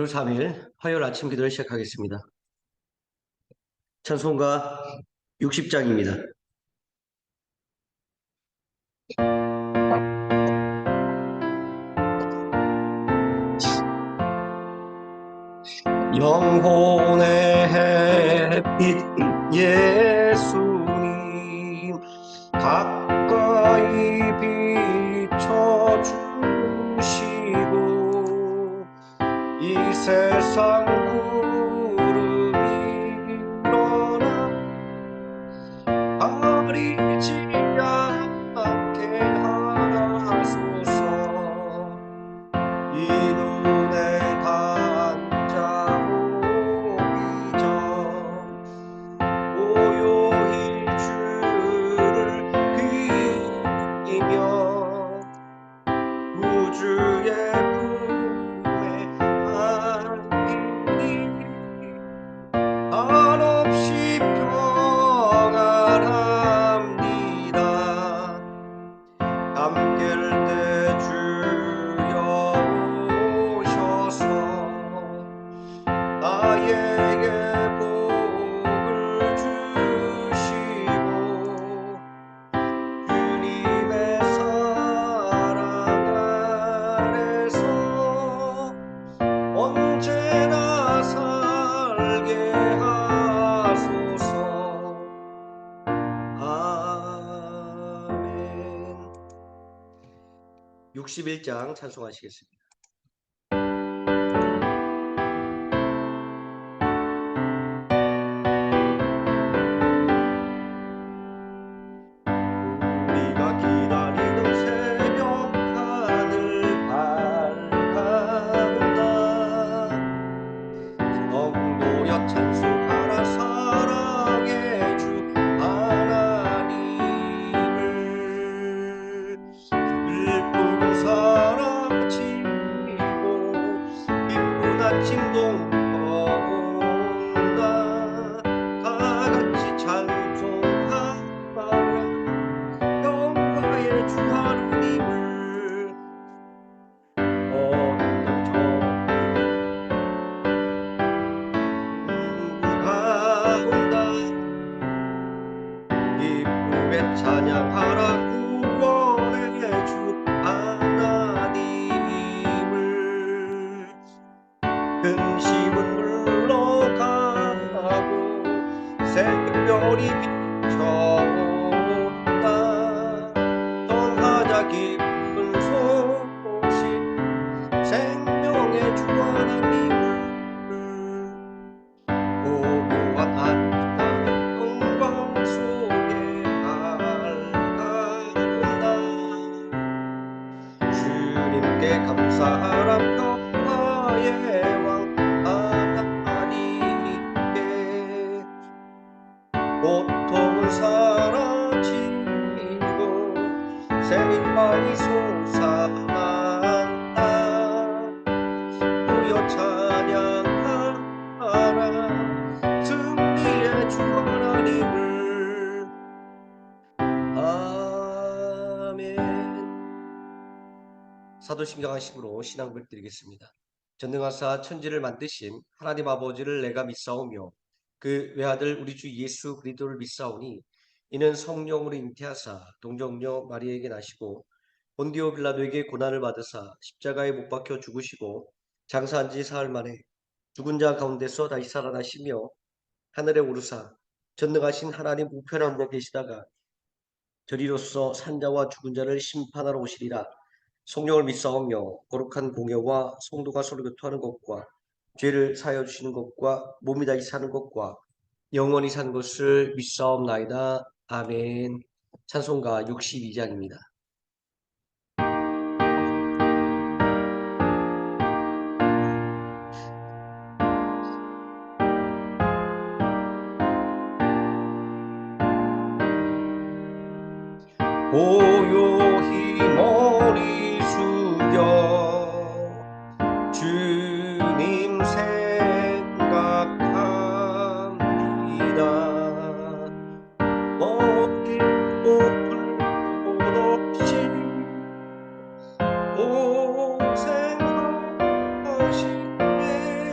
2월 3일 화요일 아침 기도를 시작하겠습니다. 찬송가 60장입니다. 영혼의 햇빛 예수님 가까이 비춰주시고 이 세상 구름이 일어나 가리지 않게 하소서. 이 눈에 단자오기 전 고요히 주를 비며 우주의 품에 안기니 한없이 평안합니다. 함께할 때 주여 오셔서 나에게 복을 주시고 주님의 사랑 아래서 언제나 살게 하소서. 아멘. 61장 찬송하시겠습니다. 우리가 기다리는 새벽 하늘 밝아온다. 성도여 찬송하라 사랑의 주 하나님을. 슬픈 사랑 치고 기쁜 아침도 온다. 다같이 찬송하라 영광의 주 하나님을. 어둠 정부가 온다. 기쁘게 찬양하라 구원의 주 하나님을. 근심은 물러가고 새벽별이 비춰온다. 전하자 기쁜 소식 생명의 주 하나님을. 고요한 아침날 영광 속에 밝아온다. 주님께 감사하라 평화의 왕 하나님께. 고통은 사라지고 생명이 솟아난다. 주여 찬양하라 승리의 주 하나님을. 아멘. 사도신경 하심으로 신앙을 드리겠습니다. 전능하사 천지를 만드신 하나님 아버지를 내가 믿사오며 그 외아들 우리 주 예수 그리스도를 믿사오니 이는 성령으로 잉태하사 동정녀 마리아에게 나시고 본디오 빌라도에게 고난을 받으사 십자가에 못 박혀 죽으시고 장사한 지 사흘 만에 죽은 자 가운데서 다시 살아나시며 하늘에 오르사 전능하신 하나님 우편에 앉아 계시다가 저리로서 산자와 죽은 자를 심판하러 오시리라. 성령을 믿사오며 거룩한 공예와 성도가 서로 교통하는 것과 죄를 사하여 주시는 것과 몸이 다시 사는 것과 영원히 산 것을 믿사옵나이다. 아멘. 찬송가 62장입니다. 고요히 머리 숙여 주님 생각합니다. 먹이고 풀 없이 고생하시네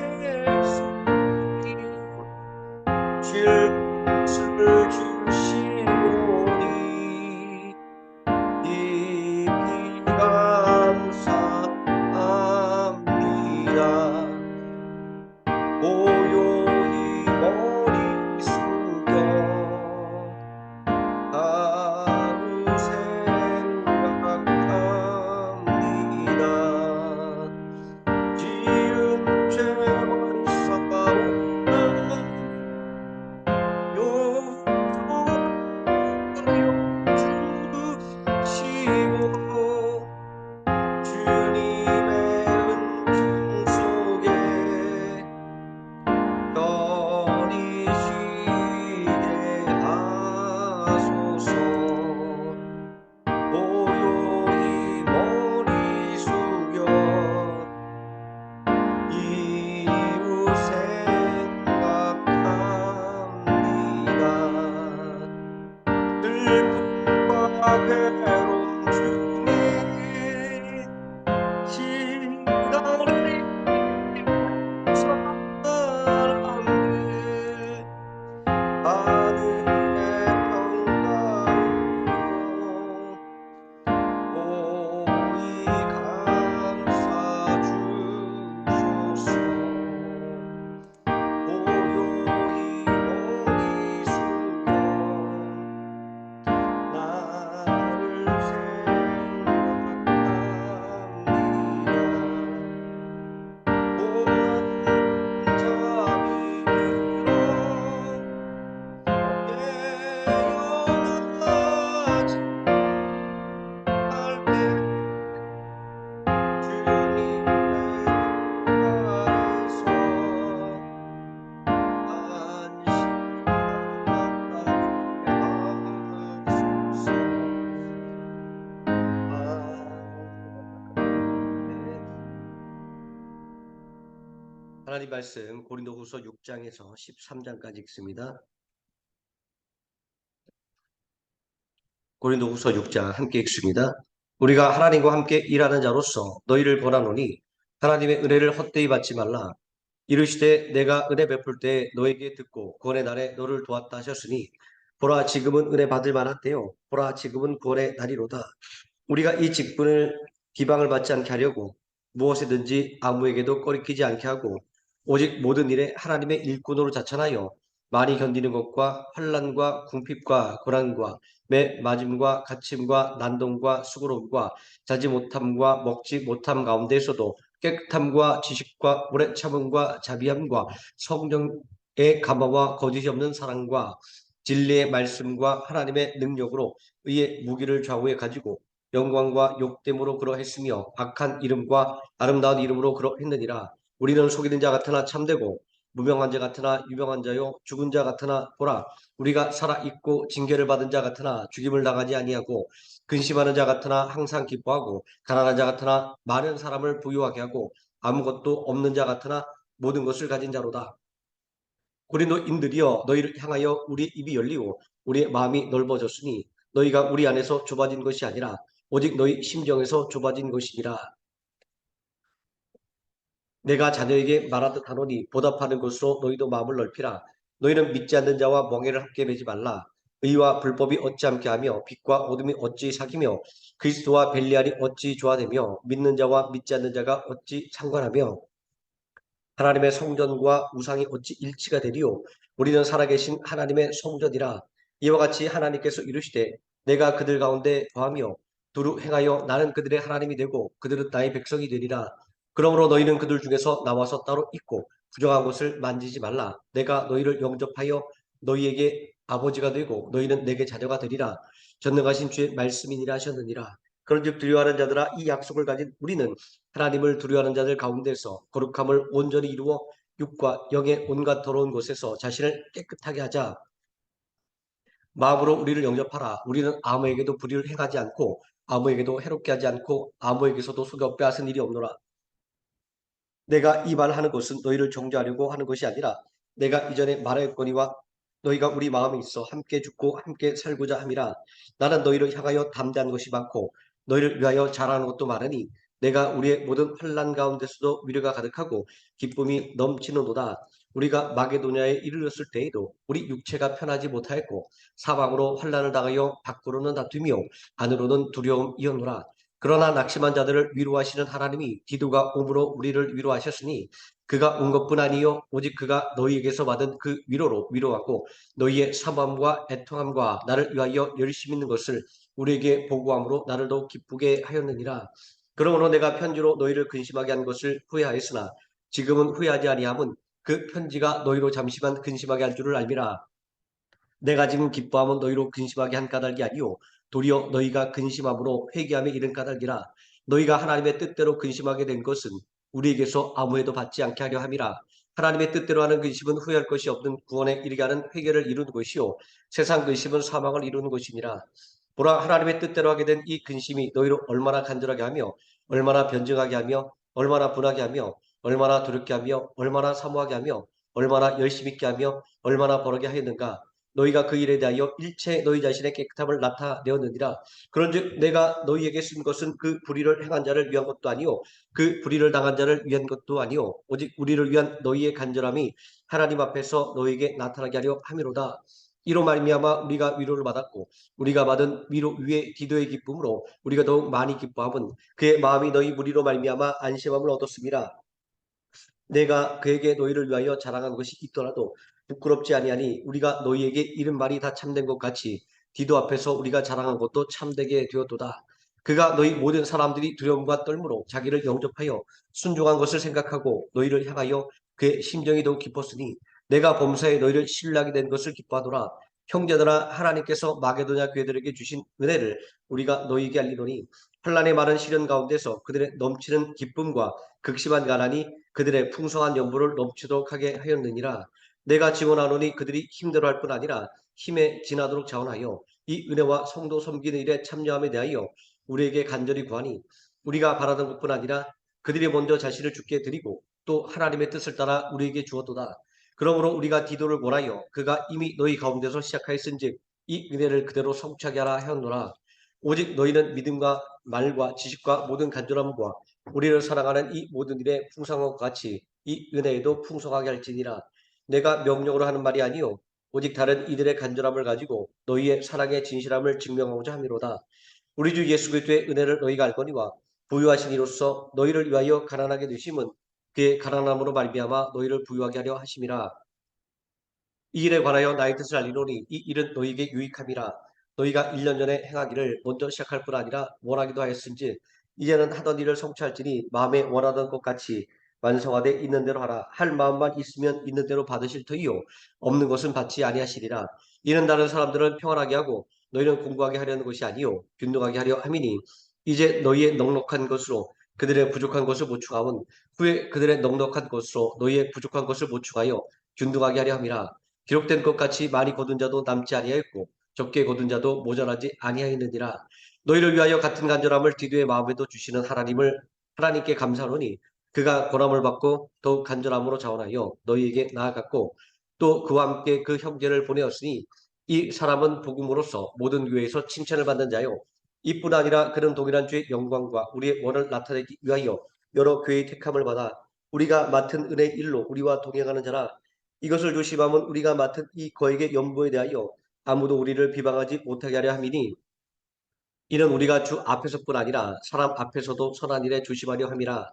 하나님 말씀 고린도후서 6장에서 13장까지 읽습니다. 고린도후서 6장 함께 읽습니다. 우리가 하나님과 함께 일하는 자로서 너희를 권하노니 하나님의 은혜를 헛되이 받지 말라. 이르시되 내가 은혜 베풀 때 너에게 듣고 구원의 날에 너를 도왔다 하셨으니 보라 지금은 은혜 받을 만한 때요 보라 지금은 구원의 날이로다. 우리가 이 직분을 비방을 받지 않게 하려고 무엇이든지 아무에게도 꺼리끼지 않게 하고 오직 모든 일에 하나님의 일꾼으로 자천하여 많이 견디는 것과 환난과 궁핍과 고난과 매 맞음과 갇힘과 난동과 수고로움과 자지 못함과 먹지 못함 가운데에서도 깨끗함과 지식과 오래 참음과 자비함과 성령의 감화와 거짓이 없는 사랑과 진리의 말씀과 하나님의 능력으로 의의 무기를 좌우에 가지고 영광과 욕됨으로 그러했으며 악한 이름과 아름다운 이름으로 그러했느니라. 우리는 속이는 자 같으나 참되고 무명한 자 같으나 유명한 자요 죽은 자 같으나 보라 우리가 살아있고 징계를 받은 자 같으나 죽임을 당하지 아니하고 근심하는 자 같으나 항상 기뻐하고 가난한 자 같으나 많은 사람을 부유하게 하고 아무것도 없는 자 같으나 모든 것을 가진 자로다. 고린도인들이여 너희를 향하여 우리 입이 열리고 우리의 마음이 넓어졌으니 너희가 우리 안에서 좁아진 것이 아니라 오직 너희 심정에서 좁아진 것이니라. 내가 자녀에게 말하듯 하노니 보답하는 것으로 너희도 마음을 넓히라. 너희는 믿지 않는 자와 멍에를 함께 매지 말라. 의와 불법이 어찌 함께 하며 빛과 어둠이 어찌 사귀며 그리스도와 벨리알이 어찌 조화되며 믿는 자와 믿지 않는 자가 어찌 상관하며 하나님의 성전과 우상이 어찌 일치가 되리요. 우리는 살아계신 하나님의 성전이라. 이와 같이 하나님께서 이르시되 내가 그들 가운데 거하며 두루 행하여 나는 그들의 하나님이 되고 그들은 나의 백성이 되리라. 그러므로 너희는 그들 중에서 나와서 따로 있고 부정한 것을 만지지 말라. 내가 너희를 영접하여 너희에게 아버지가 되고 너희는 내게 자녀가 되리라. 전능하신 주의 말씀이니라 하셨느니라. 그런즉 두려워하는 자들아 이 약속을 가진 우리는 하나님을 두려워하는 자들 가운데서 거룩함을 온전히 이루어 육과 영의 온갖 더러운 곳에서 자신을 깨끗하게 하자. 마음으로 우리를 영접하라. 우리는 아무에게도 불의를 행하지 않고 아무에게도 해롭게 하지 않고 아무에게서도 속여 빼앗은 일이 없노라. 내가 이 말을 하는 것은 너희를 정죄하려고 하는 것이 아니라 내가 이전에 말하였거니와 너희가 우리 마음에 있어 함께 죽고 함께 살고자 함이라. 나는 너희를 향하여 담대한 것이 많고 너희를 위하여 자랑하는 것도 많으니 내가 우리의 모든 환난 가운데서도 위로가 가득하고 기쁨이 넘치는도다. 우리가 마게도냐에 이르렀을 때에도 우리 육체가 편하지 못하였고 사방으로 환난을 당하여 밖으로는 다투며 안으로는 두려움이었노라. 그러나 낙심한 자들을 위로하시는 하나님이 디도가 옴으로 우리를 위로하셨으니 그가 온 것뿐 아니요 오직 그가 너희에게서 받은 그 위로로 위로하고 너희의 사모함과 애통함과 나를 위하여 열심히 있는 것을 우리에게 보고함으로 나를 더욱 기쁘게 하였느니라. 그러므로 내가 편지로 너희를 근심하게 한 것을 후회하였으나 지금은 후회하지 아니함은 그 편지가 너희로 잠시만 근심하게 할 줄을 알미라. 내가 지금 기뻐함은 너희로 근심하게 한 까닭이 아니요 도리어 너희가 근심함으로 회개함에 이른 까닭이라. 너희가 하나님의 뜻대로 근심하게 된 것은 우리에게서 아무에도 받지 않게 하려 함이라. 하나님의 뜻대로 하는 근심은 후회할 것이 없는 구원에 이르게 하는 회개를 이루는 것이요 세상 근심은 사망을 이루는 것이니라. 보라 하나님의 뜻대로 하게 된 이 근심이 너희를 얼마나 간절하게 하며 얼마나 변증하게 하며 얼마나 분하게 하며 얼마나 두렵게 하며 얼마나 사모하게 하며 얼마나 열심히 있게 하며 얼마나 벌하게 하였는가. 너희가 그 일에 대하여 일체 너희 자신의 깨끗함을 나타내었느니라. 그런즉 내가 너희에게 쓴 것은 그 불의를 행한 자를 위한 것도 아니요 그 불의를 당한 자를 위한 것도 아니요 오직 우리를 위한 너희의 간절함이 하나님 앞에서 너희에게 나타나게 하려 함이로다. 이로 말미암아 우리가 위로를 받았고 우리가 받은 위로 위에 디도의 기쁨으로 우리가 더욱 많이 기뻐함은 그의 마음이 너희 무리로 말미암아 안심함을 얻었음이라. 내가 그에게 너희를 위하여 자랑한 것이 있더라도 부끄럽지 아니하니 우리가 너희에게 이른 말이 다 참된 것 같이 디도 앞에서 우리가 자랑한 것도 참되게 되었도다. 그가 너희 모든 사람들이 두려움과 떨므로 자기를 영접하여 순종한 것을 생각하고 너희를 향하여 그의 심정이 더욱 깊었으니 내가 범사에 너희를 신뢰하게 된 것을 기뻐하노라. 형제들아 하나님께서 마게도냐 교회들에게 주신 은혜를 우리가 너희에게 알리노니 환난의 많은 시련 가운데서 그들의 넘치는 기쁨과 극심한 가난이 그들의 풍성한 연보를 넘치도록 하게 하였느니라. 내가 증언하노니 그들이 힘들어할 뿐 아니라 힘에 지나도록 자원하여 이 은혜와 성도 섬기는 일에 참여함에 대하여 우리에게 간절히 구하니 우리가 바라던 것뿐 아니라 그들이 먼저 자신을 주께 드리고 또 하나님의 뜻을 따라 우리에게 주었도다. 그러므로 우리가 디도를 권하여 그가 이미 너희 가운데서 시작하였은즉 이 은혜를 그대로 성취하게 하라 하였노라. 오직 너희는 믿음과 말과 지식과 모든 간절함과 우리를 사랑하는 이 모든 일에 풍성함과 같이 이 은혜에도 풍성하게 할지니라. 내가 명령으로 하는 말이 아니요 오직 다른 이들의 간절함을 가지고 너희의 사랑의 진실함을 증명하고자 함이로다. 우리 주 예수 그리스도의 은혜를 너희가 알거니와 부유하신 이로써 너희를 위하여 가난하게 되심은 그의 가난함으로 말미암아 너희를 부유하게 하려 하심이라. 이 일에 관하여 나의 뜻을 알리노니 이 일은 너희에게 유익함이라. 너희가 1년 전에 행하기를 먼저 시작할 뿐 아니라 원하기도 하였은지 이제는 하던 일을 성취할지니 마음에 원하던 것 같이 완성하되 있는 대로 하라. 할 마음만 있으면 있는 대로 받으실 터이요 없는 것은 받지 아니하시리라. 이는 다른 사람들은 평안하게 하고 너희는 공부하게 하려는 것이 아니요 균등하게 하려 함이니 이제 너희의 넉넉한 것으로 그들의 부족한 것을 보충하면 후에 그들의 넉넉한 것으로 너희의 부족한 것을 보충하여 균등하게 하려 함이라. 기록된 것 같이 많이 거둔 자도 남지 아니하였고 적게 거둔 자도 모자라지 아니하였느니라. 너희를 위하여 같은 간절함을 디도의 마음에도 주시는 하나님께 감사하노니 그가 권함을 받고 더욱 간절함으로 자원하여 너희에게 나아갔고 또 그와 함께 그 형제를 보내었으니 이 사람은 복음으로써 모든 교회에서 칭찬을 받는 자요 이뿐 아니라 그는 동일한 주의 영광과 우리의 원을 나타내기 위하여 여러 교회의 택함을 받아 우리가 맡은 은혜의 일로 우리와 동행하는 자라. 이것을 조심하면 우리가 맡은 이 거액의 연보에 대하여 아무도 우리를 비방하지 못하게 하려 함이니 이는 우리가 주 앞에서뿐 아니라 사람 앞에서도 선한 일에 조심하려 함이라.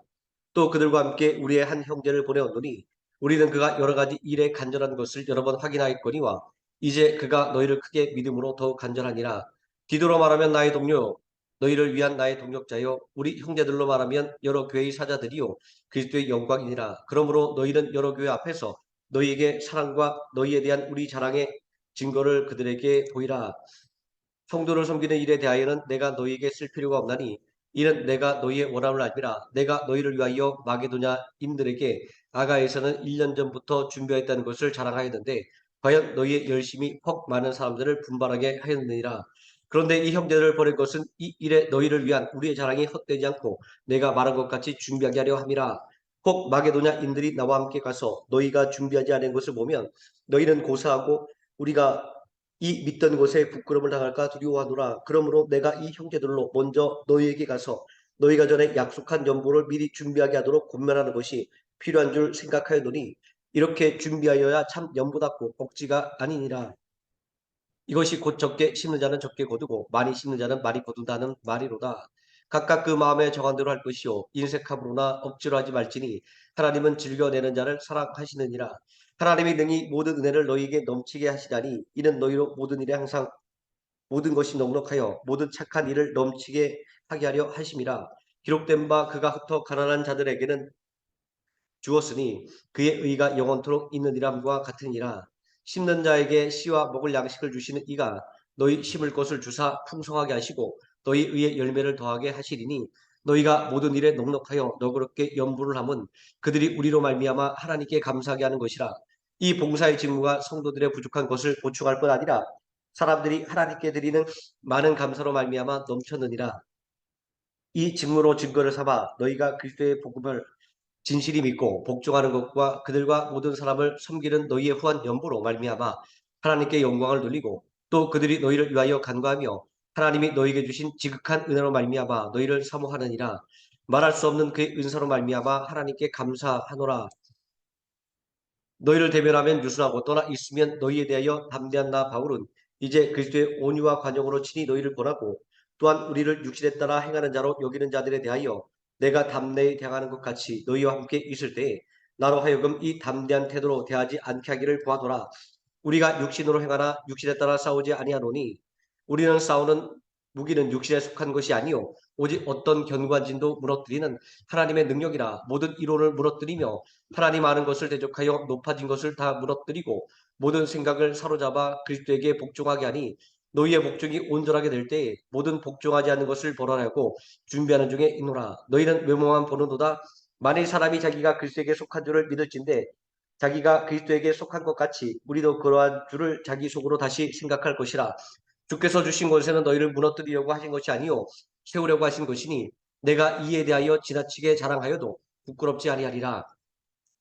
또 그들과 함께 우리의 한 형제를 보내었노니 우리는 그가 여러 가지 일에 간절한 것을 여러 번 확인하였거니와 이제 그가 너희를 크게 믿음으로 더욱 간절하니라. 디도로 말하면 나의 동료 너희를 위한 나의 동력자요 우리 형제들로 말하면 여러 교회의 사자들이요 그리스도의 영광이니라. 그러므로 너희는 여러 교회 앞에서 너희에게 사랑과 너희에 대한 우리 자랑의 증거를 그들에게 보이라. 성도를 섬기는 일에 대하여는 내가 너희에게 쓸 필요가 없나니 이는 내가 너희의 원함을 알미라. 내가 너희를 위하여 마게도냐인들에게 아가에서는 1년 전부터 준비했다는 것을 자랑하였는데 과연 너희의 열심이 혹 많은 사람들을 분발하게 하였느니라. 그런데 이 형제들을 보낼 것은 이 일에 너희를 위한 우리의 자랑이 헛되지 않고 내가 말한 것 같이 준비하게 하려 함이라. 혹 마게도냐인들이 나와 함께 가서 너희가 준비하지 않은 것을 보면 너희는 고사하고 우리가 이 믿던 곳에 부끄러움을 당할까 두려워하노라. 그러므로 내가 이 형제들로 먼저 너희에게 가서 너희가 전에 약속한 연보를 미리 준비하게 하도록 권면하는 것이 필요한 줄 생각하였노니 이렇게 준비하여야 참 연보답고 복지가 아니니라. 이것이 곧 적게 심는 자는 적게 거두고 많이 심는 자는 많이 거둔다는 말이로다. 각각 그 마음에 정한 대로 할 것이요 인색함으로나 억지로 하지 말지니 하나님은 즐겨내는 자를 사랑하시느니라. 하나님이 능히 모든 은혜를 너희에게 넘치게 하시다니 이는 너희로 모든 일에 항상 모든 것이 넉넉하여 모든 착한 일을 넘치게 하게 하려 하심이라. 기록된 바 그가 흩어 가난한 자들에게는 주었으니 그의 의가 영원토록 있는 이람과 같으니라. 심는 자에게 씨와 먹을 양식을 주시는 이가 너희 심을 것을 주사 풍성하게 하시고 너희 의의 열매를 더하게 하시리니 너희가 모든 일에 넉넉하여 너그럽게 연분을 함은 그들이 우리로 말미암아 하나님께 감사하게 하는 것이라. 이 봉사의 직무가 성도들의 부족한 것을 보충할 뿐 아니라 사람들이 하나님께 드리는 많은 감사로 말미암아 넘쳤느니라. 이 직무로 증거를 삼아 너희가 그리스도의 복음을 진실이 믿고 복종하는 것과 그들과 모든 사람을 섬기는 너희의 후한 연보로 말미암아 하나님께 영광을 돌리고 또 그들이 너희를 위하여 간구하며 하나님이 너희에게 주신 지극한 은혜로 말미암아 너희를 사모하느니라. 말할 수 없는 그의 은사로 말미암아 하나님께 감사하노라. 너희를 대면하면 유순하고 떠나 있으면 너희에 대하여 담대한 나 바울은 이제 그리스도의 온유와 관용으로 친히 너희를 권하고 또한 우리를 육신에 따라 행하는 자로 여기는 자들에 대하여 내가 담대히 대항하는 것 같이 너희와 함께 있을 때에 나로 하여금 이 담대한 태도로 대하지 않게 하기를 구하노라. 우리가 육신으로 행하나 육신에 따라 싸우지 아니하노니 우리는 싸우는 무기는 육신에 속한 것이 아니요 오직 어떤 견고한 진도 무너뜨리는 하나님의 능력이라. 모든 이론을 무너뜨리며 하나님 아는 것을 대적하여 높아진 것을 다 무너뜨리고 모든 생각을 사로잡아 그리스도에게 복종하게 하니 너희의 복종이 온전하게 될 때에 모든 복종하지 않는 것을 벌하려고 준비하는 중에 있노라. 너희는 외모만 보는도다. 만일 사람이 자기가 그리스도에게 속한 줄을 믿을진데 자기가 그리스도에게 속한 것 같이 우리도 그러한 줄을 자기 속으로 다시 생각할 것이라. 주께서 주신 권세는 너희를 무너뜨리려고 하신 것이 아니요 세우려고 하신 것이니 내가 이에 대하여 지나치게 자랑하여도 부끄럽지 아니하리라.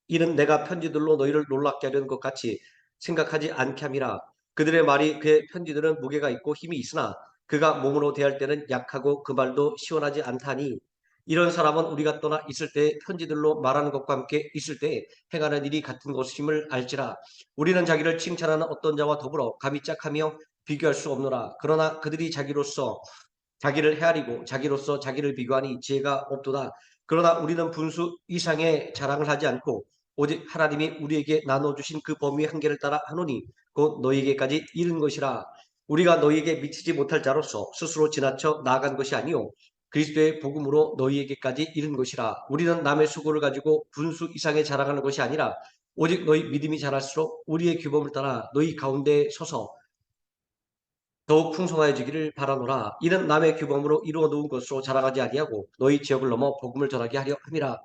이는 내가 편지들로 너희를 놀랍게 하려는 것 같이 생각하지 않게 함이라. 그들의 말이 그의 편지들은 무게가 있고 힘이 있으나 그가 몸으로 대할 때는 약하고 그 말도 시원하지 않다니. 이런 사람은 우리가 떠나 있을 때 편지들로 말하는 것과 함께 있을 때 행하는 일이 같은 것임을 알지라. 우리는 자기를 칭찬하는 어떤 자와 더불어 감히 짝하며 비교할 수 없노라. 그러나 그들이 자기로서 자기를 헤아리고 자기로서 자기를 비교하니 지혜가 없도다. 그러나 우리는 분수 이상의 자랑을 하지 않고 오직 하나님이 우리에게 나눠주신 그 범위의 한계를 따라 하노니 곧 너희에게까지 이른 것이라. 우리가 너희에게 미치지 못할 자로서 스스로 지나쳐 나아간 것이 아니요 그리스도의 복음으로 너희에게까지 이른 것이라. 우리는 남의 수고를 가지고 분수 이상의 자랑하는 것이 아니라 오직 너희 믿음이 자랄수록 우리의 규범을 따라 너희 가운데 서서 더욱 풍성해지기를 바라노라. 이는 남의 규범으로 이루어 놓은 것으로 자랑하지 아니하고 너희 지역을 넘어 복음을 전하게 하려 함이라.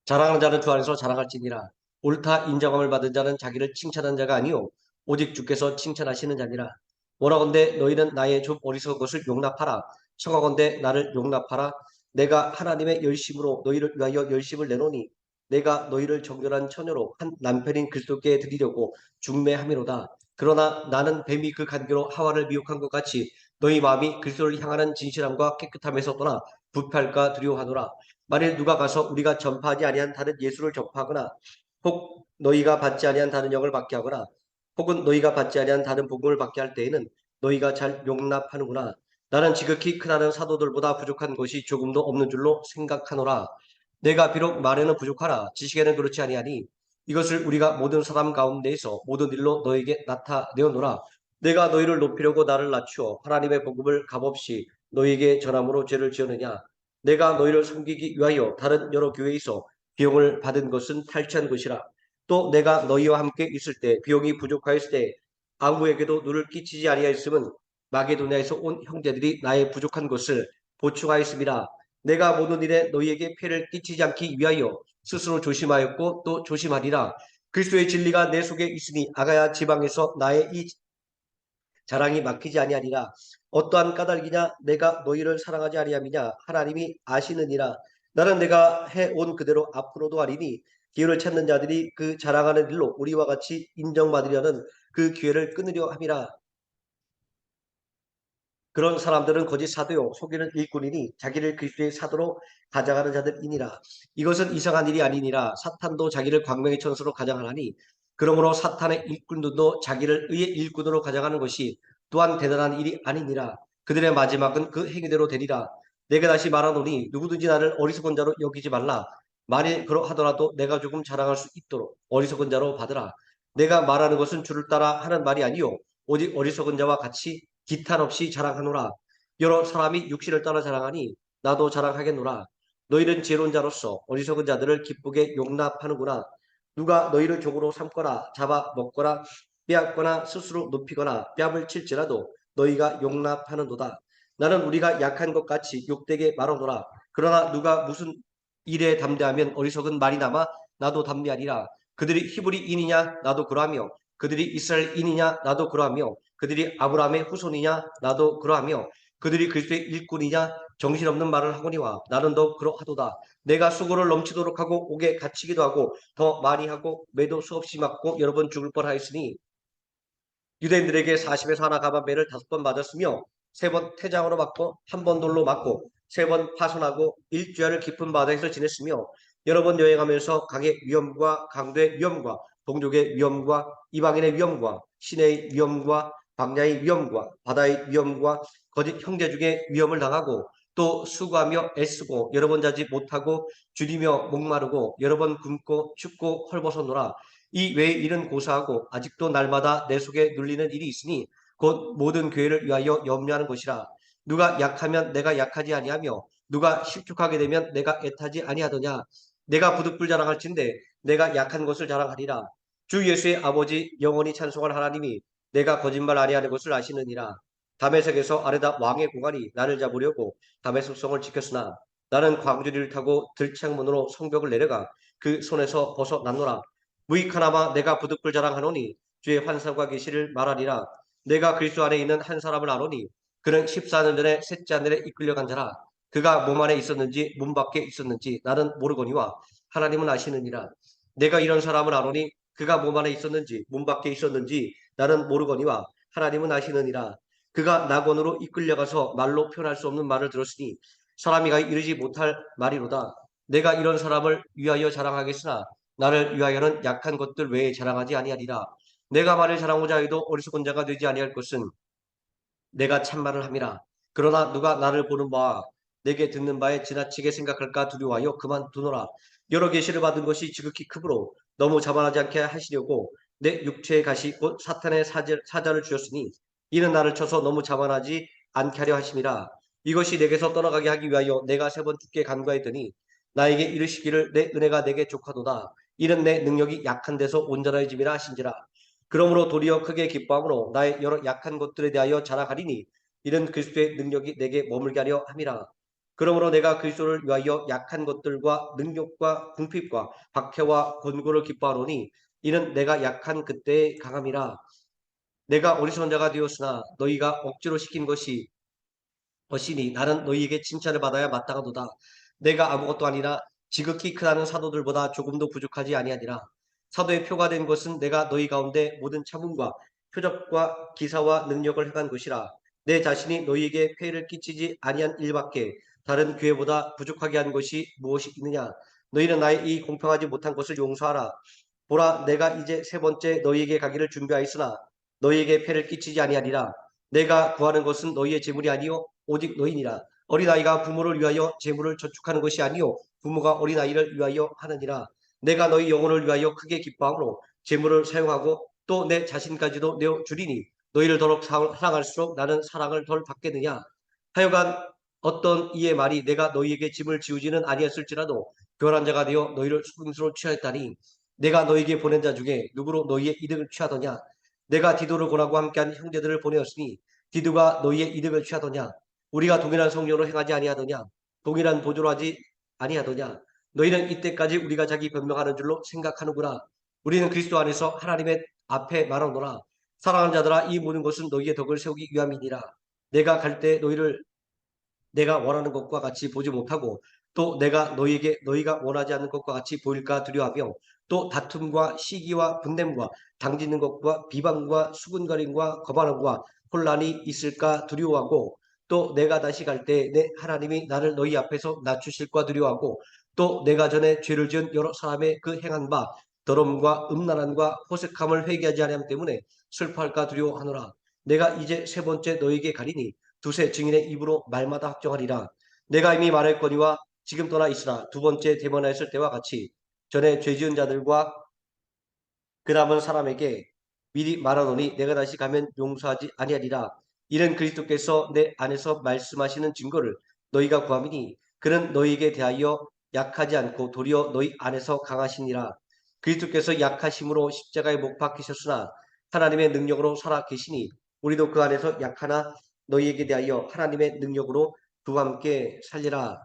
자랑하는 자는 주 안에서 자랑할지니라. 옳다 인정함을 받은 자는 자기를 칭찬한 자가 아니요 오직 주께서 칭찬하시는 자니라. 원하건대 너희는 나의 좀 어리석은 것을 용납하라. 청하건대 나를 용납하라. 내가 하나님의 열심으로 너희를 위하여 열심을 내노니 내가 너희를 정결한 처녀로 한 남편인 그리스도께 드리려고 중매함이로다. 그러나 나는 뱀이 그 간교로 하와를 미혹한 것 같이 너희 마음이 그리스도를 향하는 진실함과 깨끗함에서 떠나 부패할까 두려워하노라. 만일 누가 가서 우리가 전파하지 아니한 다른 예수를 전파하거나 혹 너희가 받지 아니한 다른 영을 받게 하거나 혹은 너희가 받지 아니한 다른 복음을 받게 할 때에는 너희가 잘 용납하는구나. 나는 지극히 크다는 사도들보다 부족한 것이 조금도 없는 줄로 생각하노라. 내가 비록 말에는 부족하나 지식에는 그렇지 아니하니 이것을 우리가 모든 사람 가운데에서 모든 일로 너에게 나타내었노라. 내가 너희를 높이려고 나를 낮추어 하나님의 복음을 값없이 너희에게 전함으로 죄를 지었느냐. 내가 너희를 섬기기 위하여 다른 여러 교회에서 비용을 받은 것은 탈취한 것이라. 또 내가 너희와 함께 있을 때 비용이 부족하였을 때 아무에게도 눈을 끼치지 아니하였음은 마게도냐에서 온 형제들이 나의 부족한 것을 보충하였음이라. 내가 모든 일에 너희에게 폐를 끼치지 않기 위하여 스스로 조심하였고 또 조심하리라. 그리스도의 진리가 내 속에 있으니 아가야 지방에서 나의 이 자랑이 막히지 아니하리라. 어떠한 까닭이냐 내가 너희를 사랑하지 아니함이냐 하나님이 아시느니라. 나는 내가 해온 그대로 앞으로도 하리니 기회를 찾는 자들이 그 자랑하는 일로 우리와 같이 인정받으려는 그 기회를 끊으려 함이라. 그런 사람들은 거짓 사도요 속이는 일꾼이니 자기를 그리스도의 사도로 가장하는 자들이니라. 이것은 이상한 일이 아니니라. 사탄도 자기를 광명의 천사로 가장하나니 그러므로 사탄의 일꾼들도 자기를 의의 일꾼으로 가장하는 것이 또한 대단한 일이 아니니라. 그들의 마지막은 그 행위대로 되리라. 내가 다시 말하노니 누구든지 나를 어리석은 자로 여기지 말라. 만일 그러하더라도 내가 조금 자랑할 수 있도록 어리석은 자로 받으라. 내가 말하는 것은 주를 따라 하는 말이 아니요 오직 어리석은 자와 같이 기탄 없이 자랑하노라. 여러 사람이 육신을 따라 자랑하니 나도 자랑하겠노라. 너희는 지혜로운 자로서 어리석은 자들을 기쁘게 용납하는구나. 누가 너희를 종으로 삼거나 잡아 먹거나 빼앗거나 스스로 높이거나 뺨을 칠지라도 너희가 용납하는도다. 나는 우리가 약한 것 같이 욕되게 말하노라. 그러나 누가 무슨 일에 담대하면 어리석은 말이 남아 나도 담대하리라. 그들이 히브리인이냐 나도 그러하며 그들이 이스라엘인이냐 나도 그러하며 그들이 아브라함의 후손이냐 나도 그러하며 그들이 그리스도의 일꾼이냐 정신없는 말을 하거니와 나는 더 그러하도다. 내가 수고를 넘치도록 하고 옥에 갇히기도 하고 더 많이 하고 매도 수없이 맞고 여러 번 죽을 뻔하였으니 유대인들에게 40에서 하나 가만매를 5번 맞았으며 3번 태장으로 맞고 1번 돌로 맞고 3번 파손하고 일주야를 깊은 바다에서 지냈으며 여러 번 여행하면서 강의 위험과 강도의 위험과 동족의 위험과 이방인의 위험과 시내의 위험과 광야의 위험과 바다의 위험과 거짓 형제 중에 위험을 당하고 또 수고하며 애쓰고 여러 번 자지 못하고 줄이며 목마르고 여러 번 굶고 춥고 헐벗었노라. 이 외의 일은 고사하고 아직도 날마다 내 속에 눌리는 일이 있으니 곧 모든 교회를 위하여 염려하는 것이라. 누가 약하면 내가 약하지 아니하며 누가 실족하게 되면 내가 애타지 아니하더냐. 내가 부득불 자랑할진대 내가 약한 것을 자랑하리라. 주 예수의 아버지 영원히 찬송할 하나님이 내가 거짓말 아니하는 것을 아시느니라. 다메섹에서 아르다 왕의 공안이 나를 잡으려고 다메섹 성을 지켰으나 나는 광주리를 타고 들창문으로 성벽을 내려가 그 손에서 벗어났노라. 무익하나마 내가 부득불 자랑하노니 주의 환상과 계시를 말하리라. 내가 그리스도 안에 있는 한 사람을 아노니 그는 14년 전에 셋째 하늘에 이끌려간 자라. 그가 몸 안에 있었는지 문 밖에 있었는지 나는 모르거니와 하나님은 아시느니라. 내가 이런 사람을 아노니 그가 몸 안에 있었는지 몸 밖에 있었는지 나는 모르거니와 하나님은 아시느니라. 그가 낙원으로 이끌려가서 말로 표현할 수 없는 말을 들었으니 사람이가 이르지 못할 말이로다. 내가 이런 사람을 위하여 자랑하겠으나 나를 위하여는 약한 것들 외에 자랑하지 아니하리라. 내가 말을 자랑하고자 해도 어리석은 자가 되지 아니할 것은 내가 참말을 함이라. 그러나 누가 나를 보는 바와 내게 듣는 바에 지나치게 생각할까 두려워하여 그만두노라. 여러 계시를 받은 것이 지극히 크므로 너무 자만하지 않게 하시려고 내 육체의 가시 곧 사탄의 사자를 주셨으니 이는 나를 쳐서 너무 자만하지 않게 하려 하심이라. 이것이 내게서 떠나가게 하기 위하여 내가 세 번 주께 간구하였더니 나에게 이르시기를 내 은혜가 내게 족하도다. 이는 내 능력이 약한 데서 온전해짐이라 하신지라. 그러므로 도리어 크게 기뻐함으로 나의 여러 약한 것들에 대하여 자랑하리니 이는 그리스도의 능력이 내게 머물게 하려 함이라. 그러므로 내가 그리스도를 위하여 약한 것들과 능력과 궁핍과 박해와 권고를 기뻐하노니 이는 내가 약한 그때의 강함이라. 내가 어리석은 자가 되었으나 너희가 억지로 시킨 것이니 나는 너희에게 칭찬을 받아야 마땅하도다. 내가 아무것도 아니라 지극히 크다는 사도들보다 조금도 부족하지 아니하니라. 사도의 표가 된 것은 내가 너희 가운데 모든 참음과 표적과 기사와 능력을 행한 것이라. 내 자신이 너희에게 폐해를 끼치지 아니한 일밖에 다른 교회보다 부족하게 한 것이 무엇이 있느냐. 너희는 나의 이 공평하지 못한 것을 용서하라. 보라, 내가 이제 세 번째 너희에게 가기를 준비하였으나 너희에게 폐를 끼치지 아니하리라. 내가 구하는 것은 너희의 재물이 아니요 오직 너희니라. 어린아이가 부모를 위하여 재물을 저축하는 것이 아니요 부모가 어린아이를 위하여 하느니라. 내가 너희 영혼을 위하여 크게 기뻐함으로 재물을 사용하고 또 내 자신까지도 내어 주리니 너희를 더욱 사랑할수록 나는 사랑을 덜 받겠느냐. 하여간 어떤 이의 말이 내가 너희에게 짐을 지우지는 아니했을지라도 교활한 자가 되어 너희를 속임수로 취하였다니 내가 너희에게 보낸 자 중에 누구로 너희의 이득을 취하더냐. 내가 디도를 권하고 함께한 형제들을 보내었으니 디도가 너희의 이득을 취하더냐. 우리가 동일한 성령으로 행하지 아니하더냐. 동일한 보조로 하지 아니하더냐. 너희는 이때까지 우리가 자기 변명하는 줄로 생각하는구나. 우리는 그리스도 안에서 하나님의 앞에 말하노라. 사랑하는 자들아, 이 모든 것은 너희의 덕을 세우기 위함이니라. 내가 갈 때 너희를 내가 원하는 것과 같이 보지 못하고 또 내가 너희에게 너희가 원하지 않는 것과 같이 보일까 두려워하며 또 다툼과 시기와 분냄과 당짓는 것과 비방과 수군거림과 거만함과 혼란이 있을까 두려워하고 또 내가 다시 갈 때 내 하나님이 나를 너희 앞에서 낮추실까 두려워하고 또 내가 전에 죄를 지은 여러 사람의 그 행한 바 더러움과 음란함과 호색함을 회개하지 않음 때문에 슬퍼할까 두려워하노라. 내가 이제 세 번째 너희에게 가리니 두세 증인의 입으로 말마다 확정하리라. 내가 이미 말했거니와 지금 떠나 있으나 두 번째 대면하였을 때와 같이 전에 죄 지은 자들과 그 남은 사람에게 미리 말하노니 내가 다시 가면 용서하지 아니하리라. 이는 그리스도께서 내 안에서 말씀하시는 증거를 너희가 구함이니 그는 너희에게 대하여 약하지 않고 도리어 너희 안에서 강하시니라. 그리스도께서 약하심으로 십자가에 못 박히셨으나 하나님의 능력으로 살아 계시니 우리도 그 안에서 약하나 너희에게 대하여 하나님의 능력으로 그와 함께 살리라.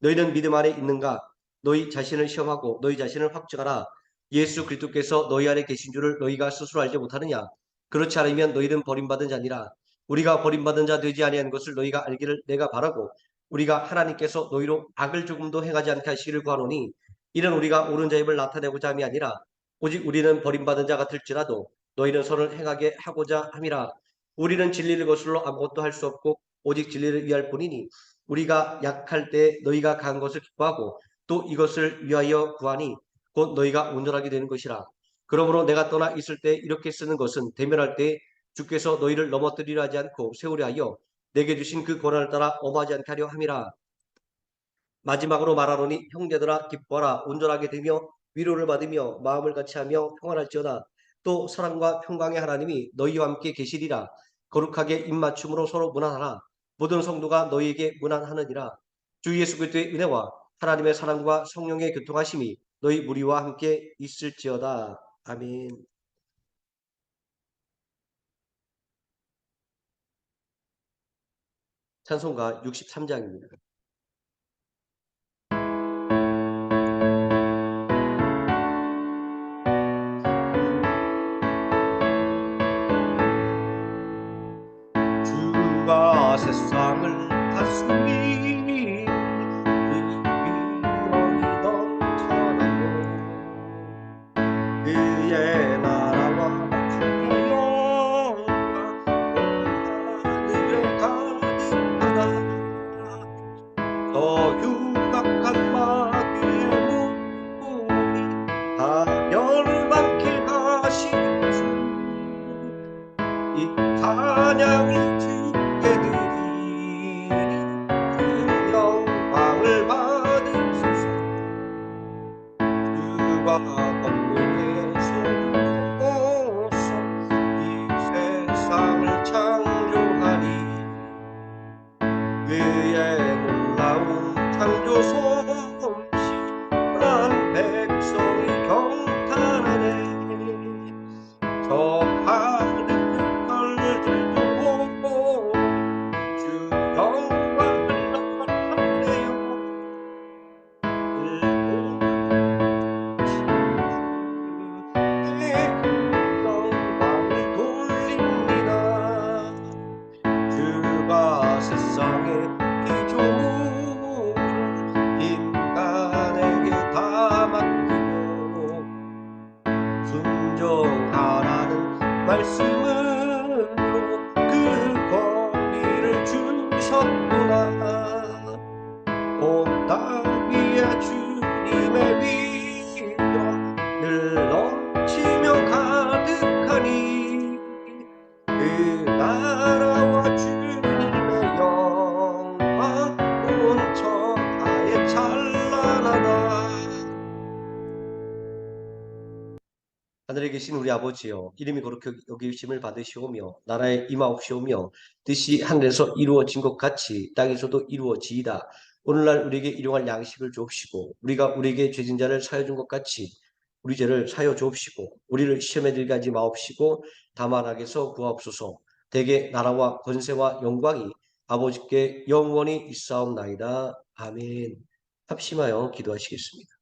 너희는 믿음 안에 있는가? 너희 자신을 시험하고 너희 자신을 확증하라. 예수 그리스도께서 너희 안에 계신 줄을 너희가 스스로 알지 못하느냐? 그렇지 않으면 너희는 버림받은 자니라. 우리가 버림받은 자 되지 아니한 것을 너희가 알기를 내가 바라고 우리가 하나님께서 너희로 악을 조금도 행하지 않게 하시기를 구하노니 이는 우리가 옳은 자임을 나타내고자 함이 아니라 오직 우리는 버림받은 자 같을지라도 너희는 선을 행하게 하고자 함이라. 우리는 진리를 거슬러 아무것도 할 수 없고 오직 진리를 위할 뿐이니 우리가 약할 때 너희가 강한 것을 기뻐하고 또 이것을 위하여 구하니 곧 너희가 온전하게 되는 것이라. 그러므로 내가 떠나 있을 때 이렇게 쓰는 것은 대면할 때 주께서 너희를 넘어뜨리려 하지 않고 세우려 하여 내게 주신 그 권한을 따라 엄하지 않게 하려 함이라. 마지막으로 말하노니 형제들아 기뻐하라. 온전하게 되며 위로를 받으며 마음을 같이하며 평안할지어다. 또 사랑과 평강의 하나님이 너희와 함께 계시리라. 거룩하게 입맞춤으로 서로 문안하라. 모든 성도가 너희에게 문안하느니라. 주 예수 그리스도의 은혜와 하나님의 사랑과 성령의 교통하심이 너희 무리와 함께 있을지어다. 아멘. 찬송가 63장입니다. 주가 세상을 다스리니 능히 넘쳐나고 저 하늘 별들도 주 영광을 나타내요. 내 영광을 돌립니다. 주가 세상의 피조물을 인간에게 다 맡기고 순종하라는 말씀으로 그 권위를 주셨구나. 온 땅 위에 주님의 위엄 늘 넘치며 가득하니 그 나라와 주님의 영광 온 천하에 찬란하다. 하늘에 계신 우리 아버지여, 이름이 거룩히 여기심을 받으시오며 나라에 임하옵시오며 뜻이 하늘에서 이루어진 것 같이 땅에서도 이루어지이다. 오늘날 우리에게 일용할 양식을 주옵시고 우리가 우리에게 죄진 자를 사여 준 것 같이 우리 죄를 사여 주옵시고 우리를 시험에 들게 하지 마옵시고 다만 악에서 구하옵소서. 대개 나라와 권세와 영광이 아버지께 영원히 있사옵나이다. 아멘. 합심하여 기도하시겠습니다.